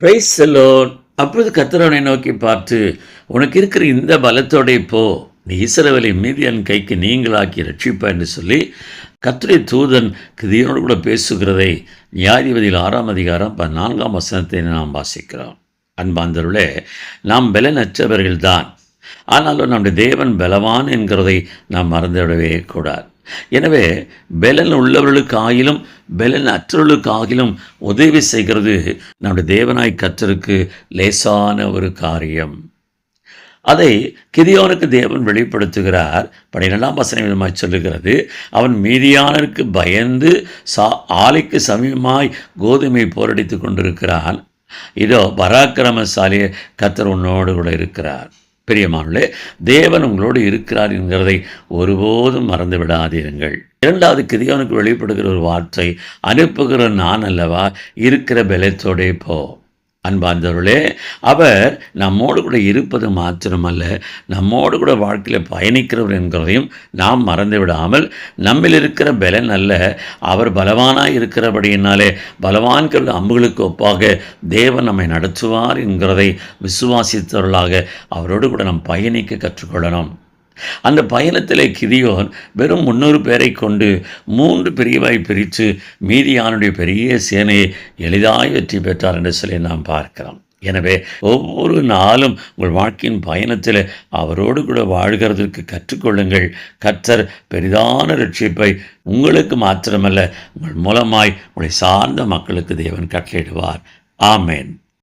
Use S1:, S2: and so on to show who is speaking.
S1: Praise the Lord. அப்பொழுது கர்த்தர் அவனை நோக்கி பார்த்து, உனக்கு இருக்கிற இந்த பலத்தோடே போ, நீ இஸ்ரவேலை மீதியான் கைக்கு நீங்களாக்கி ரட்சிப்பா என்று சொல்லி கர்த்தருடைய தூதன் கிதியோனோடு கூட பேசுகிறதை நியாயாதிபதிகள் 6ஆம் அதிகாரம் 14ஆம் வசனத்தை நாம் வாசிக்கிறோம். அன்பார்ந்தவர்களே, நாம் பலனற்றவர்கள்தான். ஆனாலும் நம்முடைய தேவன் பலவான் என்கிறதை நாம் மறந்துவிடவே கூடாது. எனவே பலன் உள்ளவர்களுக்காகிலும் பலன் அற்றவர்களுக்காகிலும் உதவி செய்கிறது நம்முடைய தேவனாய் கர்த்தருக்கு லேசான ஒரு காரியம். அதை கிதியோனுக்கு தேவன் வெளிப்படுத்துகிறார். 12ஆம் வசனம் விதமாய் சொல்லுகிறது, அவன் மீதியானருக்கு பயந்து ஆலைக்கு சமீபமாய் கோதுமை போரடித்து கொண்டிருக்கிறான். இதோ பராக்கிரமசாலிய கர்த்தர் உன்னோடு கூட இருக்கிறார். பிரியமானவர்களே, தேவன் உங்களோடு இருக்கிறார் என்கிறதை ஒருபோதும் மறந்து விடாதீர்கள். இரண்டாவது கிதியோனுக்கு வெளிப்படுகிற ஒரு வார்த்தை, அனுப்புகிற நான் அல்லவா, இருக்கிற பலத்தோடே போ. அன்பார்ந்தவர்களே, அவர் நம்மோடு கூட இருப்பது மாத்திரமல்ல, நம்மோடு கூட வாழ்க்கையில் பயணிக்கிறவர் என்கிறதையும் நாம் மறந்து விடாமல், நம்மில் இருக்கிற பலன் அல்ல, அவர் பலவானாய் இருக்கிறபடியினாலே பலவான்கள் அம்புகளுக்கு ஒப்பாக தேவன் நம்மை நடத்துவார் என்கிறதை விசுவாசித்தவர்களாக அவரோடு கூட நாம் பயணிக்க கற்றுக்கொள்ளணும். அந்த பயணத்திலே கிதியோன் வெறும் 300 பேரை கொண்டு 3 பிரிவாய் பிரித்து மீதியானுடைய பெரிய சேனையை எளிதாய் வெற்றி பெற்றார் என்று சொல்லி நாம் பார்க்கிறோம். எனவே ஒவ்வொரு நாளும் உங்கள் வாழ்க்கையின் பயணத்தில் அவரோடு கூட வாழ்கிறதற்கு கற்றுக்கொள்ளுங்கள். கர்த்தர் பெரிதான ரட்சிப்பை உங்களுக்கு மாத்திரமல்ல, உங்கள் மூலமாய் உங்களை சார்ந்த மக்களுக்கு தேவன் கட்டளையிடுவார். ஆமேன்.